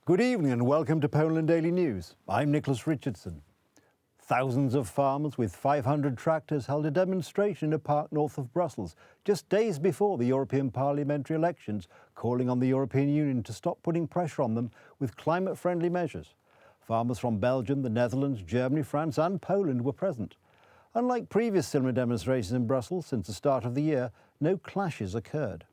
Good evening and welcome to Poland Daily News. I'm Nicholas Richardson. Thousands of farmers with 500 tractors held a demonstration in a park north of Brussels just days before the European parliamentary elections, calling on the European Union to stop putting pressure on them with climate-friendly measures. Farmers from Belgium, the Netherlands, Germany, France and Poland were present. Unlike previous similar demonstrations in Brussels since the start of the year, no clashes occurred.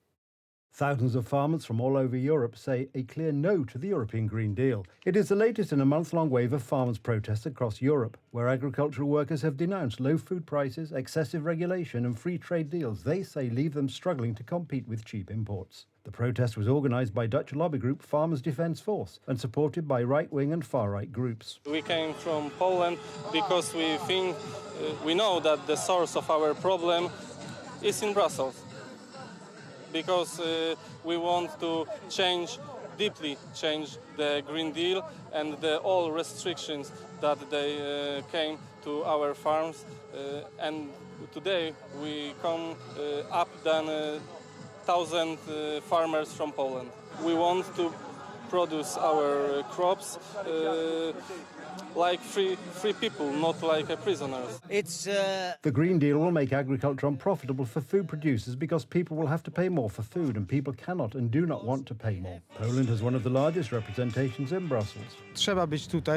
Thousands of farmers from all over Europe say a clear no to the European Green Deal. It is the latest in a month-long wave of farmers' protests across Europe, where agricultural workers have denounced low food prices, excessive regulation and free trade deals they say leave them struggling to compete with cheap imports. The protest was organised by Dutch lobby group Farmers Defence Force and supported by right-wing and far-right groups. We came from Poland because we know that the source of our problem is in Brussels. Because we want to deeply change the Green Deal and all restrictions that they came to our farms. And today we come up than 1,000 farmers from Poland. We want to produce our crops like free people, not like prisoners. The Green Deal will make agriculture unprofitable for food producers because people will have to pay more for food and people cannot and do not want to pay more. Poland has one of the largest representations in Brussels.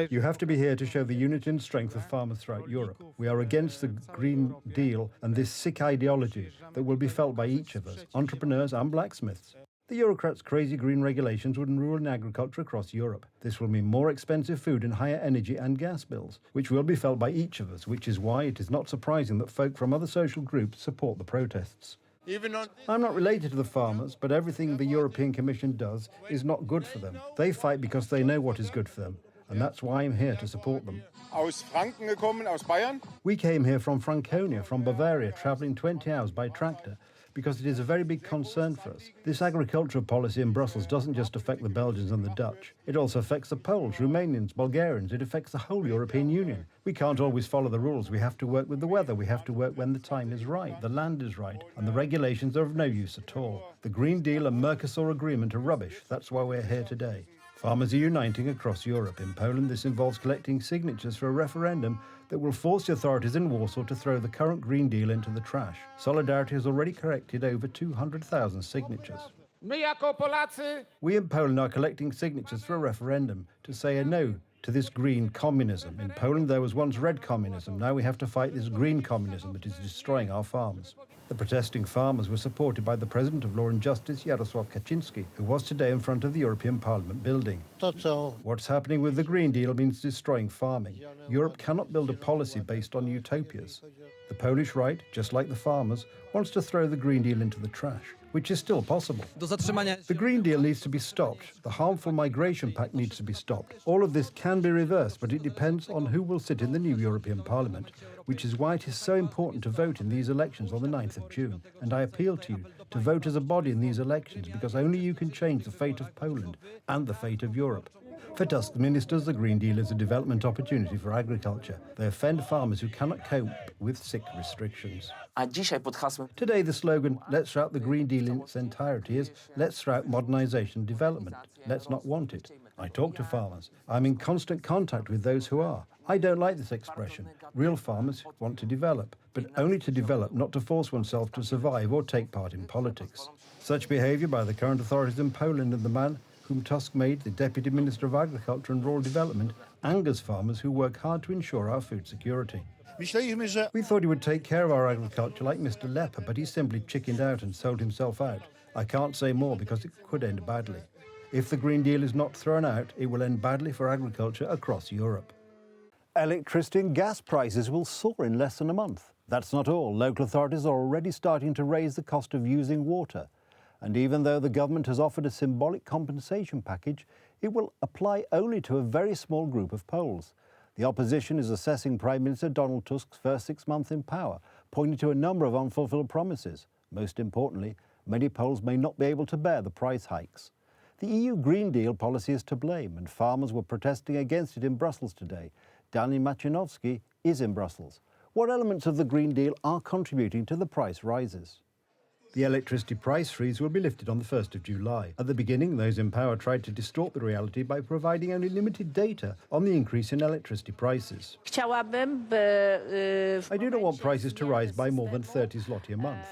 You have to be here to show the unity and strength of farmers throughout Europe. We are against the Green Deal and this sick ideology that will be felt by each of us, entrepreneurs and blacksmiths. The Eurocrats' crazy green regulations would ruin agriculture across Europe. This will mean more expensive food and higher energy and gas bills, which will be felt by each of us, which is why it is not surprising that folk from other social groups support the protests. I'm not related to the farmers, but everything the European Commission does is not good for them. They fight because they know what is good for them, and that's why I'm here to support them. Aus Franken gekommen, aus Bayern. We came here from Franconia, from Bavaria, travelling 20 hours by tractor, because it is a very big concern for us. This agricultural policy in Brussels doesn't just affect the Belgians and the Dutch. It also affects the Poles, Romanians, Bulgarians. It affects the whole European Union. We can't always follow the rules. We have to work with the weather. We have to work when the time is right, the land is right, and the regulations are of no use at all. The Green Deal and Mercosur agreement are rubbish. That's why we're here today. Farmers are uniting across Europe. In Poland, this involves collecting signatures for a referendum that will force the authorities in Warsaw to throw the current Green Deal into the trash. Solidarity has already collected over 200,000 signatures. We in Poland are collecting signatures for a referendum to say a no to this green communism. In Poland, there was once red communism. Now we have to fight this green communism that is destroying our farms. The protesting farmers were supported by the President of Law and Justice, Jarosław Kaczyński, who was today in front of the European Parliament building. What's happening with the Green Deal means destroying farming. Europe cannot build a policy based on utopias. The Polish right, just like the farmers, wants to throw the Green Deal into the trash, which is still possible. The Green Deal needs to be stopped. The harmful migration pact needs to be stopped. All of this can be reversed, but it depends on who will sit in the new European Parliament, which is why it is so important to vote in these elections on the 9th of June. And I appeal to you to vote as a body in these elections, because only you can change the fate of Poland and the fate of Europe. For Tusk ministers, the Green Deal is a development opportunity for agriculture. They offend farmers who cannot cope with sick restrictions. Today, the slogan, "Let's throw out the Green Deal in its entirety," is, "Let's throw out modernisation and development. Let's not want it." I talk to farmers. I'm in constant contact with those who are. I don't like this expression. Real farmers want to develop, but only to develop, not to force oneself to survive or take part in politics. Such behaviour by the current authorities in Poland and the man whom Tusk made the Deputy Minister of Agriculture and Rural Development, angers farmers who work hard to ensure our food security. We thought he would take care of our agriculture like Mr. Leper, but he simply chickened out and sold himself out. I can't say more because it could end badly. If the Green Deal is not thrown out, it will end badly for agriculture across Europe. Electricity and gas prices will soar in less than a month. That's not all. Local authorities are already starting to raise the cost of using water. And even though the government has offered a symbolic compensation package, it will apply only to a very small group of Poles. The opposition is assessing Prime Minister Donald Tusk's first 6 months in power, pointing to a number of unfulfilled promises. Most importantly, many Poles may not be able to bear the price hikes. The EU Green Deal policy is to blame, and farmers were protesting against it in Brussels today. Daniel Macianowski is in Brussels. What elements of the Green Deal are contributing to the price rises? The electricity price freeze will be lifted on the 1st of July. At the beginning, those in power tried to distort the reality by providing only limited data on the increase in electricity prices. Chciałabym, by I do not want prices to rise by more than 30 zloty a month.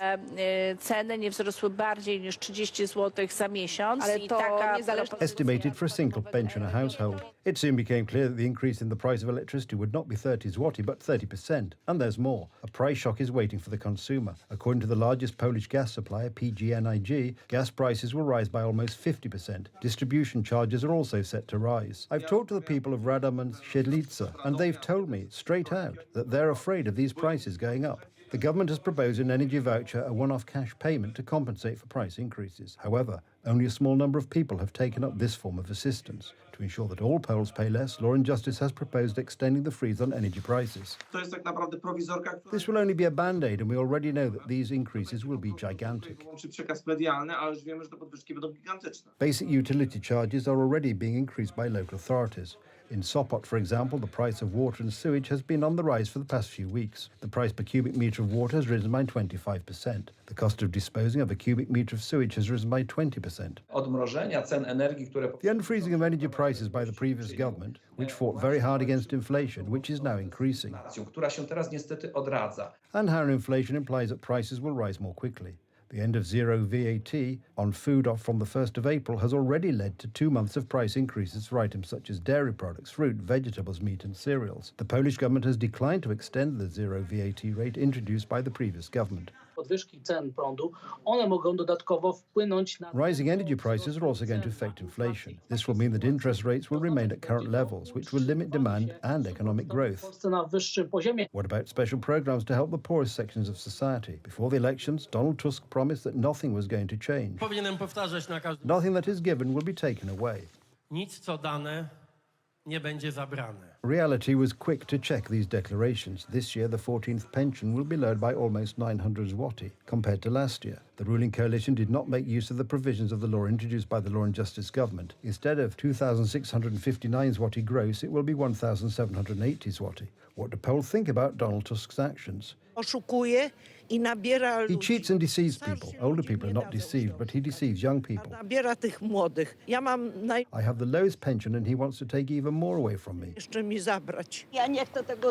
ceny nie wzrosły bardziej niż 30 zł za miesiąc. I taka Estimated for a single pensioner household. It soon became clear that the increase in the price of electricity would not be 30 zloty, but 30%. And there's more. A price shock is waiting for the consumer. According to the largest Polish gas supplier, PGNiG, gas prices will rise by almost 50%. Distribution charges are also set to rise. I've talked to the people of Radom and Siedlce, and they've told me straight out that they're afraid of these prices going up. The government has proposed an energy voucher, a one-off cash payment to compensate for price increases. However, only a small number of people have taken up this form of assistance. To ensure that all Poles pay less, Law and Justice has proposed extending the freeze on energy prices. This will only be a band-aid, and we already know that these increases will be gigantic. Basic utility charges are already being increased by local authorities. In Sopot, for example, the price of water and sewage has been on the rise for the past few weeks. The price per cubic metre of water has risen by 25%. The cost of disposing of a cubic metre of sewage has risen by 20%. The unfreezing of energy prices by the previous government, which fought very hard against inflation, which is now increasing. And higher inflation implies that prices will rise more quickly. The end of zero VAT on food from the 1st of April has already led to 2 months of price increases for items such as dairy products, fruit, vegetables, meat and cereals. The Polish government has declined to extend the zero VAT rate introduced by the previous government. Rising energy prices are also going to affect inflation. This will mean that interest rates will remain at current levels, which will limit demand and economic growth. What about special programs to help the poorest sections of society? Before the elections, Donald Tusk promised that nothing was going to change. Nothing that is given will be taken away. Nic co dane nie będzie zabrane. Reality was quick to check these declarations. This year, the 14th pension will be lowered by almost 900 zloty compared to last year. The ruling coalition did not make use of the provisions of the law introduced by the Law and Justice government. Instead of 2,659 zloty gross, it will be 1,780 zloty. What do Poles think about Donald Tusk's actions? He cheats and deceives people. Older people are not deceived, but he deceives young people. I have the lowest pension and he wants to take even more away from me.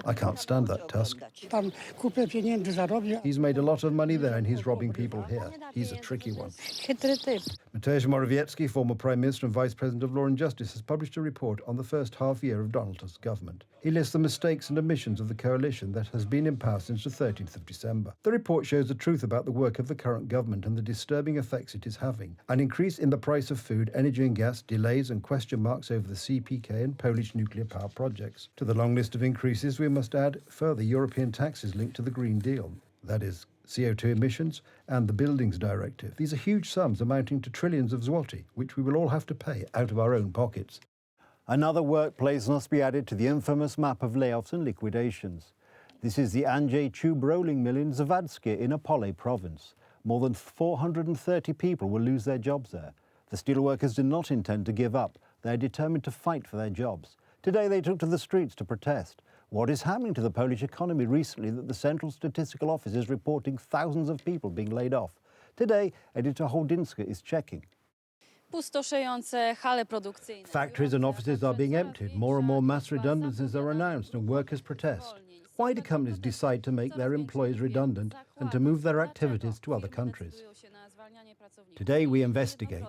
I can't stand that, Tusk. He's made a lot of money there and he's robbing people here. He's a tricky one. Mateusz Morawiecki, former Prime Minister and Vice President of Law and Justice, has published a report on the first half year of Donald Tusk's government. He lists the mistakes and omissions of the coalition that has been in power since the 13th of December. The report shows the truth about the work of the current government and the disturbing effects it is having. An increase in the price of food, energy and gas, delays and question marks over the CPK and Polish nuclear power projects. To the long list of increases, we must add further European taxes linked to the Green Deal. That is, CO2 emissions and the Buildings Directive. These are huge sums amounting to trillions of zloty, which we will all have to pay out of our own pockets. Another workplace must be added to the infamous map of layoffs and liquidations. This is the Andrzej Tube rolling mill in Zawadzkie in Opole province. More than 430 people will lose their jobs there. The steelworkers do not intend to give up. They are determined to fight for their jobs. Today they took to the streets to protest. What is happening to the Polish economy recently that the Central Statistical Office is reporting thousands of people being laid off? Today, Edyta Holdinska is checking. Factories and offices are being emptied. More and more mass redundancies are announced and workers protest. Why do companies decide to make their employees redundant and to move their activities to other countries? Today we investigate.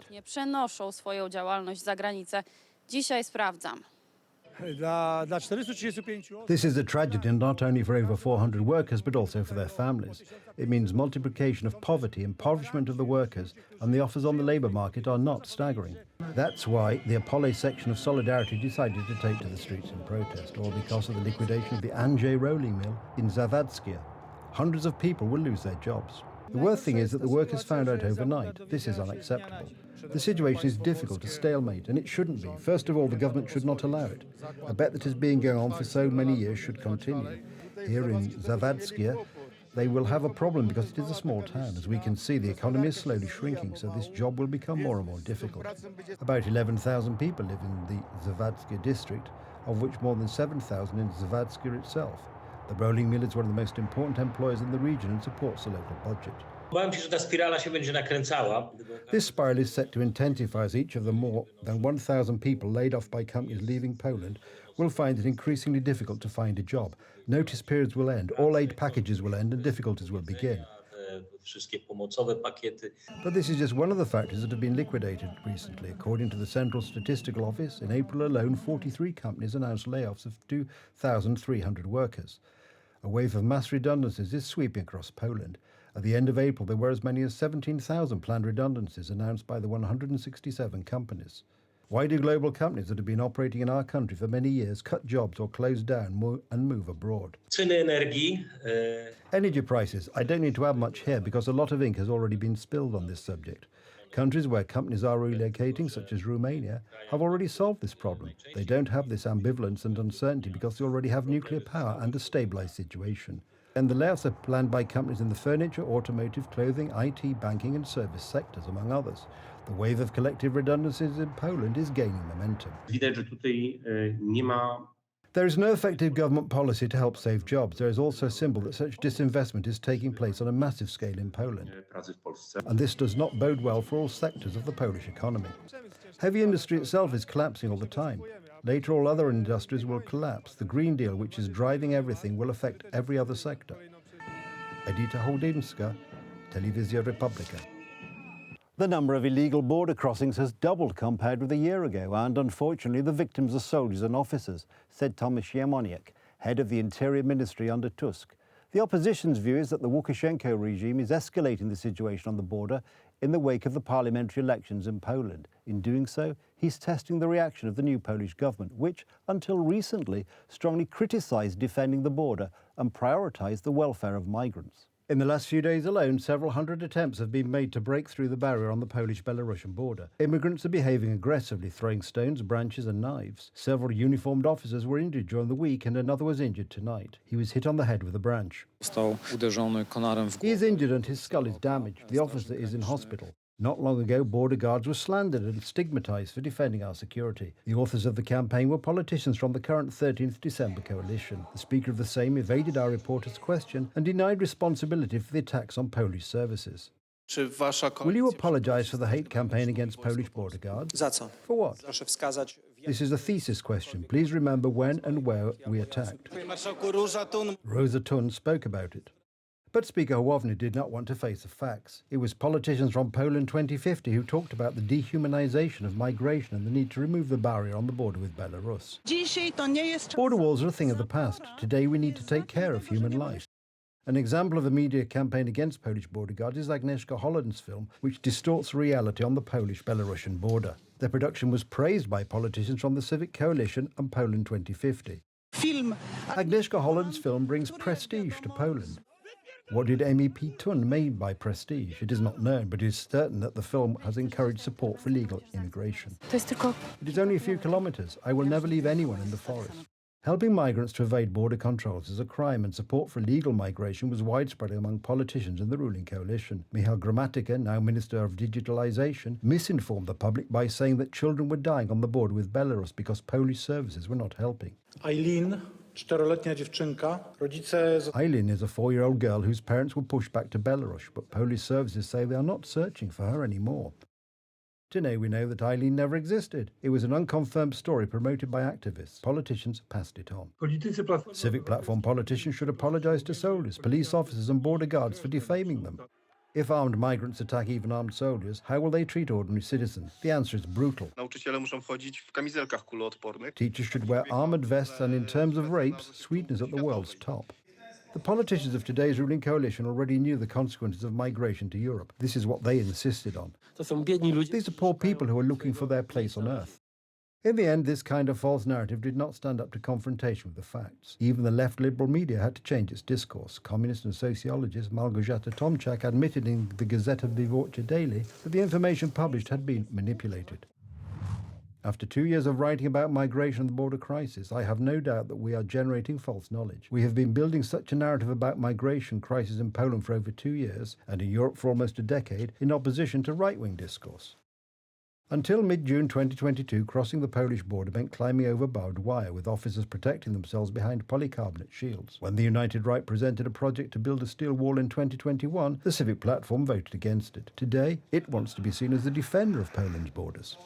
This is a tragedy not only for over 400 workers but also for their families. It means multiplication of poverty, impoverishment of the workers, and the offers on the labour market are not staggering. That's why the Opole section of Solidarity decided to take to the streets in protest, all because of the liquidation of the Andrzej rolling mill in Zawadzkie. Hundreds of people will lose their jobs. The worst thing is that the workers found out overnight. This is unacceptable. The situation is difficult, a stalemate, and it shouldn't be. First of all, the government should not allow it. A bet that has been going on for so many years should continue. Here in Zawadzkie, they will have a problem because it is a small town. As we can see, the economy is slowly shrinking, so this job will become more and more difficult. About 11,000 people live in the Zawadzkie district, of which more than 7,000 in Zawadzkie itself. The rolling mill is one of the most important employers in the region and supports the local budget. Bałem się, że ta spirala się będzie nakręcała. This spiral is set to intensify as each of the more than 1,000 people laid off by companies leaving Poland will find it increasingly difficult to find a job. Notice periods will end, all aid packages will end, and difficulties will begin. Wszystkie pomocowe pakiety. But this is just one of the factors that have been liquidated recently. According to the Central Statistical Office, in April alone, 43 companies announced layoffs of 2,300 workers. A wave of mass redundancies is sweeping across Poland. At the end of April, there were as many as 17,000 planned redundancies announced by the 167 companies. Why do global companies that have been operating in our country for many years cut jobs or close down and move abroad? Ceny energii. Energy prices. I don't need to add much here because a lot of ink has already been spilled on this subject. Countries where companies are relocating, such as Romania, have already solved this problem. They don't have this ambivalence and uncertainty because they already have nuclear power and a stabilised situation. And the layoffs are planned by companies in the furniture, automotive, clothing, IT, banking and service sectors, among others. The wave of collective redundancies in Poland is gaining momentum. Widać, że tutaj nie ma. There is no effective government policy to help save jobs. There is also a symbol that such disinvestment is taking place on a massive scale in Poland. Pracy w Polsce. And this does not bode well for all sectors of the Polish economy. Heavy industry itself is collapsing all the time. Later, all other industries will collapse. The Green Deal, which is driving everything, will affect every other sector. Edyta Holdynska, Telewizja Republika. The number of illegal border crossings has doubled compared with a year ago, and unfortunately the victims are soldiers and officers, said Tomasz Siemoniak, head of the Interior Ministry under Tusk. The opposition's view is that the Lukashenko regime is escalating the situation on the border in the wake of the parliamentary elections in Poland. In doing so, he's testing the reaction of the new Polish government, which, until recently, strongly criticised defending the border and prioritised the welfare of migrants. In the last few days alone, several hundred attempts have been made to break through the barrier on the Polish-Belarusian border. Immigrants are behaving aggressively, throwing stones, branches and knives. Several uniformed officers were injured during the week and another was injured tonight. He was hit on the head with a branch. He is injured and his skull is damaged. The officer is in hospital. Not long ago, border guards were slandered and stigmatised for defending our security. The authors of the campaign were politicians from the current 13th December coalition. The Speaker of the same evaded our reporter's question and denied responsibility for the attacks on Polish services. Will you apologise for the hate campaign against Polish border guards? For what? This is a thesis question. Please remember when and where we attacked. Rosa Thun spoke about it. But Speaker Hołownia did not want to face the facts. It was politicians from Poland 2050 who talked about the dehumanization of migration and the need to remove the barrier on the border with Belarus. Border walls are a thing of the past. Today we need to take care of human life. An example of a media campaign against Polish border guards is Agnieszka Holland's film, which distorts reality on the Polish-Belarusian border. Their production was praised by politicians from the Civic Coalition and Poland 2050. Agnieszka Holland's film brings prestige to Poland. What did MEP Thun mean by prestige? It is not known, but it is certain that the film has encouraged support for illegal immigration. It is only a few kilometres. I will never leave anyone in the forest. Helping migrants to evade border controls is a crime, and support for illegal migration was widespread among politicians in the ruling coalition. Michał Gramatyka, now Minister of Digitalisation, misinformed the public by saying that children were dying on the border with Belarus because Polish services were not helping. Eileen is a 4-year-old girl whose parents were pushed back to Belarus, but Polish services say they are not searching for her anymore. Today we know that Eileen never existed. It was an unconfirmed story promoted by activists. Politicians passed it on. Civic Platform politicians should apologise to soldiers, police officers and border guards for defaming them. If armed migrants attack even armed soldiers, how will they treat ordinary citizens? The answer is brutal. Nauczyciele muszą chodzić w kamizelkach kuloodpornych. Teachers should wear armoured vests, and in terms of rapes, Sweden is at the world's top. The politicians of today's ruling coalition already knew the consequences of migration to Europe. This is what they insisted on. These are poor people who are looking for their place on earth. In the end, this kind of false narrative did not stand up to confrontation with the facts. Even the left liberal media had to change its discourse. Communist and sociologist Małgorzata Tomczak admitted in the Gazeta Wyborcza Daily that the information published had been manipulated. After 2 years of writing about migration and the border crisis, I have no doubt that we are generating false knowledge. We have been building such a narrative about migration crisis in Poland for over 2 years, and in Europe for almost a decade, in opposition to right-wing discourse. Until mid-June 2022, crossing the Polish border meant climbing over barbed wire, with officers protecting themselves behind polycarbonate shields. When the United Right presented a project to build a steel wall in 2021, the Civic Platform voted against it. Today, it wants to be seen as the defender of Poland's borders.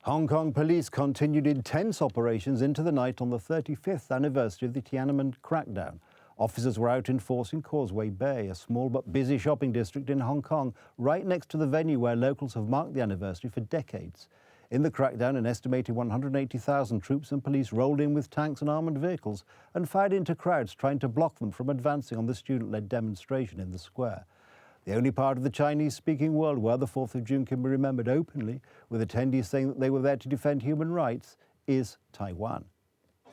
Hong Kong police continued intense operations into the night on the 35th anniversary of the Tiananmen crackdown. Officers were out in force in Causeway Bay, a small but busy shopping district in Hong Kong, right next to the venue where locals have marked the anniversary for decades. In the crackdown, an estimated 180,000 troops and police rolled in with tanks and armoured vehicles and fired into crowds trying to block them from advancing on the student-led demonstration in the square. The only part of the Chinese-speaking world where the 4th of June can be remembered openly, with attendees saying that they were there to defend human rights, is Taiwan.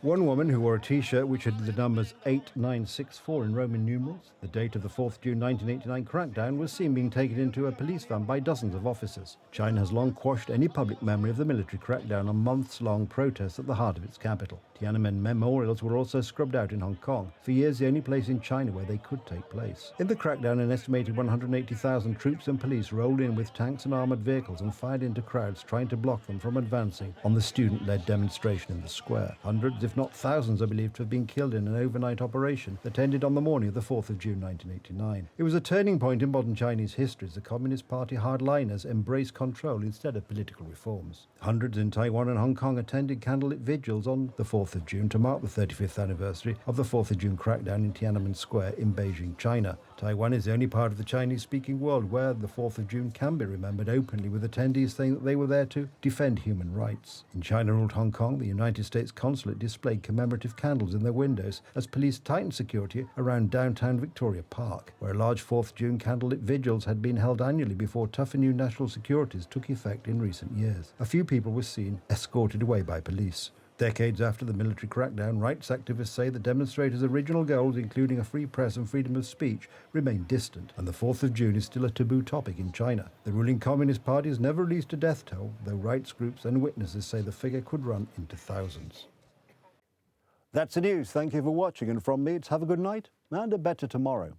One woman who wore a T-shirt which had the numbers 8964 in Roman numerals, the date of the 4th June 1989 crackdown, was seen being taken into a police van by dozens of officers. China has long quashed any public memory of the military crackdown on months-long protests at the heart of its capital. Tiananmen memorials were also scrubbed out in Hong Kong, for years the only place in China where they could take place. In the crackdown, an estimated 180,000 troops and police rolled in with tanks and armoured vehicles and fired into crowds trying to block them from advancing on the student-led demonstration in the square. Hundreds, if not thousands, are believed to have been killed in an overnight operation that ended on the morning of the 4th of June 1989. It was a turning point in modern Chinese history as the Communist Party hardliners embraced control instead of political reforms. Hundreds in Taiwan and Hong Kong attended candlelit vigils on the 4th of June to mark the 35th anniversary of the 4th of June crackdown in Tiananmen Square in Beijing, China. Taiwan is the only part of the Chinese-speaking world where the 4th of June can be remembered openly, with attendees saying that they were there to defend human rights. In China-ruled Hong Kong, the United States consulate displayed commemorative candles in their windows as police tightened security around downtown Victoria Park, where large 4th June candlelit vigils had been held annually before tougher new national securities took effect in recent years. A few people were seen escorted away by police. Decades after the military crackdown, rights activists say the demonstrators' original goals, including a free press and freedom of speech, remain distant, and the 4th of June is still a taboo topic in China. The ruling Communist Party has never released a death toll, though rights groups and witnesses say the figure could run into thousands. That's the news. Thank you for watching, and from me, it's have a good night and a better tomorrow.